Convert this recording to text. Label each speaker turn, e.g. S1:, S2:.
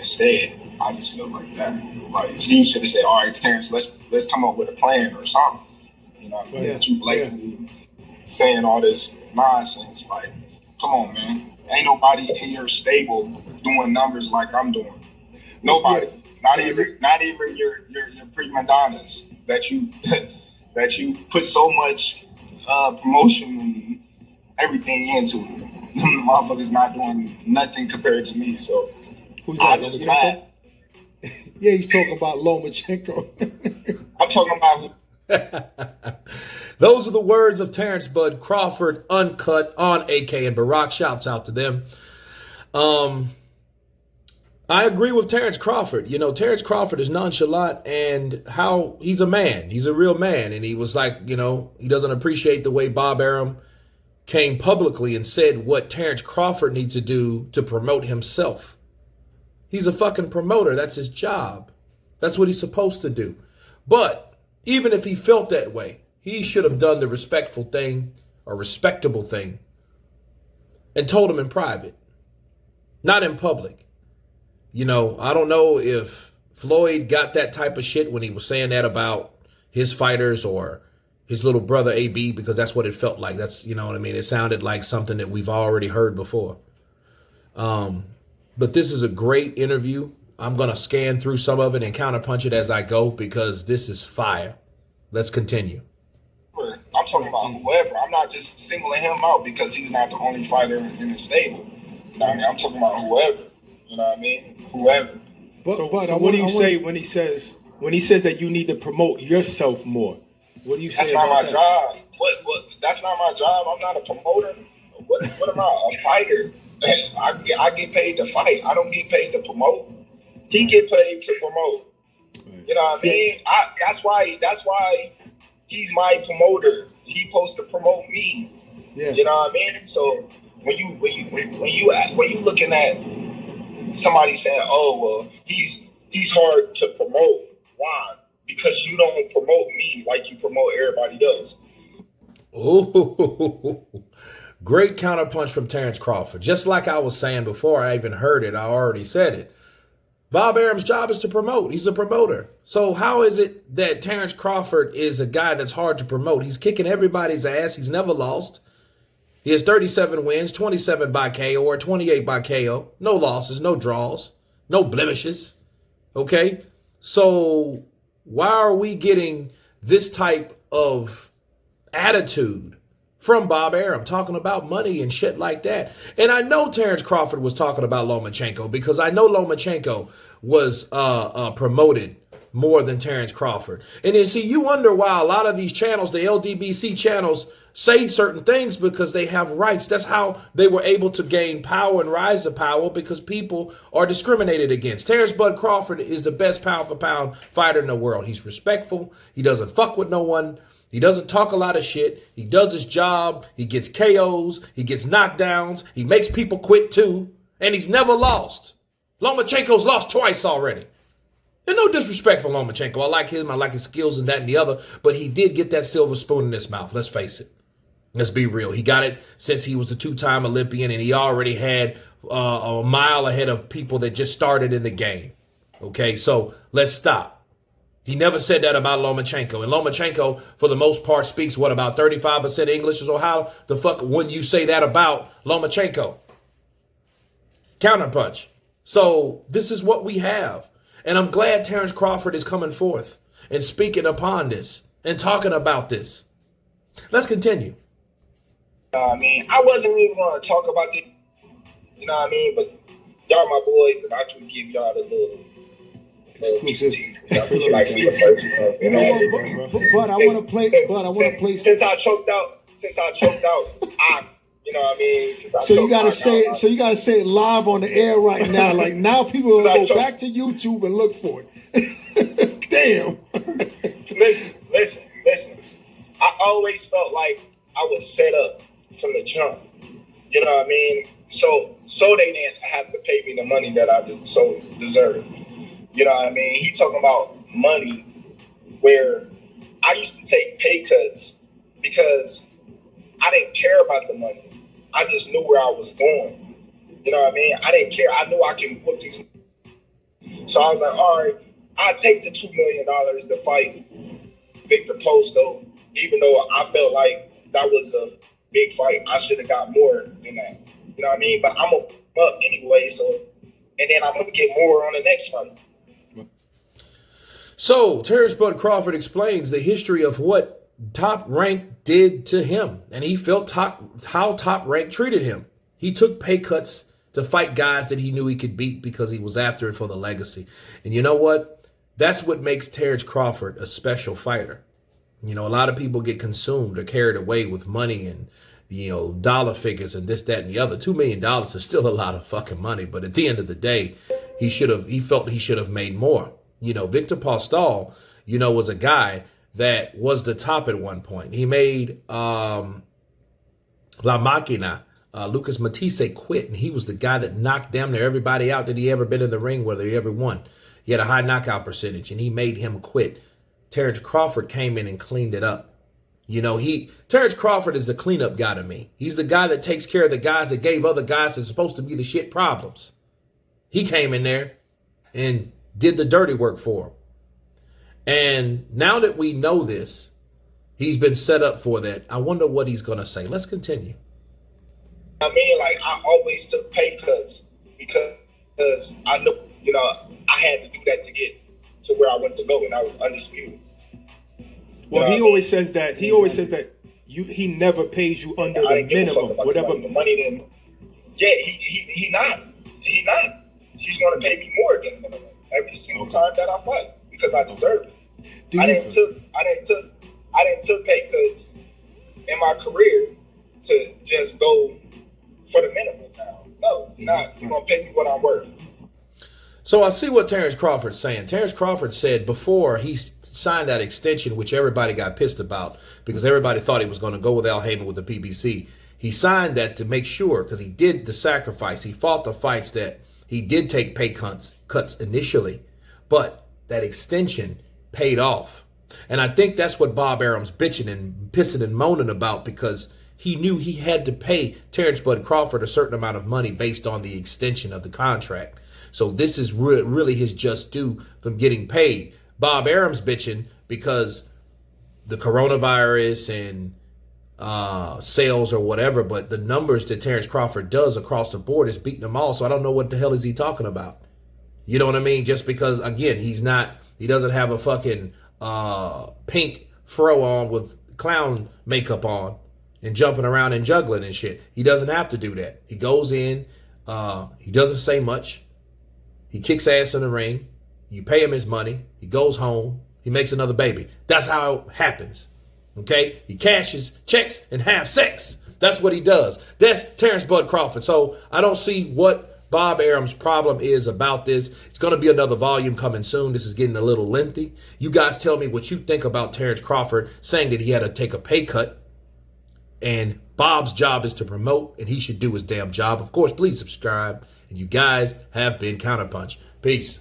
S1: instead. I just feel like that. Like he should have said, "All right, Terence, let's come up with a plan or something." You know, but you blatantly saying all this nonsense. Like, come on, man. Ain't nobody in your stable doing numbers like I'm doing. Nobody. Not even your prima donnas that you that you put so much promotion and everything into. Them motherfuckers not doing nothing compared to me. So
S2: who's that? Lomachenko? Yeah, he's talking about Lomachenko.
S1: I'm talking about
S3: Those are the words of Terence Bud Crawford, uncut on AK and Barack. Shouts out to them. I agree with Terence Crawford. You know, Terence Crawford is nonchalant and how he's a man. He's a real man. And he was like, you know, he doesn't appreciate the way Bob Arum came publicly and said what Terence Crawford needs to do to promote himself. He's a fucking promoter. That's his job. That's what he's supposed to do. But even if he felt that way, he should have done the respectful thing or respectable thing and told him in private, not in public. You know, I don't know if Floyd got that type of shit when he was saying that about his fighters or his little brother AB, because that's what it felt like. That's, you know what I mean? It sounded like something that we've already heard before. But this is a great interview. I'm going to scan through some of it and counterpunch it as I go because this is fire. Let's continue.
S1: I'm talking about whoever. I'm not just singling him out because he's not the only fighter in the stable. You know what I mean? I'm talking about whoever. You know what I mean? Whoever.
S2: So what do you say when he says that you need to promote yourself more? What do you say?
S1: That's not my job. What? That's not my job. I'm not a promoter. What am I? A fighter. I get paid to fight. I don't get paid to promote. He get paid to promote. You know what I mean? That's why he's my promoter. He's supposed to promote me. Yeah. You know what I mean? So when you looking at somebody saying, "Oh, well, he's hard to promote," why? Because you don't promote me like you promote everybody else.
S3: Oh, great counterpunch from Terence Crawford. Just like I was saying before I even heard it, I already said it. Bob Arum's job is to promote. He's a promoter. So how is it that Terence Crawford is a guy that's hard to promote? He's kicking everybody's ass. He's never lost. He has 37 wins, 27 by KO or 28 by KO. No losses, no draws, no blemishes. Okay? So why are we getting this type of attitude from Bob Arum, talking about money and shit like that? And I know Terence Crawford was talking about Lomachenko because I know Lomachenko was promoted more than Terence Crawford. And then see, you wonder why a lot of these channels, the LDBC channels, say certain things because they have rights. That's how they were able to gain power and rise to power, because people are discriminated against. Terence Bud Crawford is the best pound for pound fighter in the world. He's respectful. He doesn't fuck with no one. He doesn't talk a lot of shit. He does his job. He gets KOs. He gets knockdowns. He makes people quit too. And he's never lost. Lomachenko's lost twice already. And no disrespect for Lomachenko. I like him. I like his skills and that and the other. But he did get that silver spoon in his mouth. Let's face it. Let's be real. He got it since he was the two-time Olympian, and he already had a mile ahead of people that just started in the game. Okay, so let's stop. He never said that about Lomachenko. And Lomachenko, for the most part, speaks, what, about 35% English? So how the fuck wouldn't you say that about Lomachenko? Counterpunch. So this is what we have. And I'm glad Terence Crawford is coming forth and speaking upon this and talking about this. Let's continue.
S1: I mean, I wasn't even going to talk about this, you know what I mean? But y'all my boys, and I can give y'all the little like see the first one. You know,
S2: but I want to play.
S1: Since I choked out, you know what I mean?
S2: So you gotta say it live on the air right now. Like now, people will go back to YouTube and look for it. Damn.
S1: Listen. I always felt like I was set up from the jump. You know what I mean? So they didn't have to pay me the money that I so deserve. You know what I mean? He talking about money where I used to take pay cuts because I didn't care about the money. I just knew where I was going. You know what I mean? I didn't care. I knew I can whoop these So I was like, all right, I'll take the $2 million to fight Victor Posto, even though I felt like that was a big fight. I should have got more than that. You know what I mean? But I'm going to up anyway, so, and then I'm going to get more on the next fight.
S3: So, Terence Bud Crawford explains the history of what Top Rank did to him, and he felt how Top Rank treated him. He took pay cuts to fight guys that he knew he could beat because he was after it for the legacy. And you know what? That's what makes Terence Crawford a special fighter. You know, a lot of people get consumed or carried away with money and, you know, dollar figures and this, that, and the other. $2 million is still a lot of fucking money. But at the end of the day, he felt he should have made more. You know, Victor Postol, you know, was a guy that was the top at one point. He made La Máquina, Lucas Matisse quit, and he was the guy that knocked damn near everybody out that he ever been in the ring, whether he ever won. He had a high knockout percentage, and he made him quit. Terence Crawford came in and cleaned it up. You know, Terence Crawford is the cleanup guy to me. He's the guy that takes care of the guys that gave other guys that's supposed to be the shit problems. He came in there and did the dirty work for him. And now that we know this, he's been set up for that. I wonder what he's going to say. Let's continue.
S1: I mean, like, I always took pay cuts because I knew, you know, I had to do that to get to where I wanted to go, and I was undisputed.
S4: Well, he always says that. He always says that he never pays you under the minimum, whatever.
S1: The money then, yeah, he not. He's gonna pay me more than the minimum every single time that I fight because I deserve it. I didn't took pay cuts in my career to just go for the minimum now. No, you're not. You're gonna pay me what I'm worth.
S3: So I see what Terence Crawford's saying. Terence Crawford said before he signed that extension, which everybody got pissed about because everybody thought he was going to go with Al Heyman with the PBC. He signed that to make sure, because he did the sacrifice. He fought the fights that he did take pay cuts initially, but that extension paid off. And I think that's what Bob Arum's bitching and pissing and moaning about, because he knew he had to pay Terence Bud Crawford a certain amount of money based on the extension of the contract. So this is really his just due from getting paid. Bob Arum's bitching because the coronavirus and sales or whatever, but the numbers that Terence Crawford does across the board is beating them all. So I don't know what the hell is he talking about. You know what I mean? Just because, again, he doesn't have a fucking pink fro on with clown makeup on and jumping around and juggling and shit. He doesn't have to do that. He goes in, he doesn't say much. He kicks ass in the ring. You pay him his money. He goes home. He makes another baby. That's how it happens. Okay? He cashes checks and have sex. That's what he does. That's Terence Bud Crawford. So I don't see what Bob Arum's problem is about this. It's going to be another volume coming soon. This is getting a little lengthy. You guys tell me what you think about Terence Crawford saying that he had to take a pay cut. And Bob's job is to promote, and he should do his damn job. Of course, please subscribe. And you guys have been Counterpunch. Peace.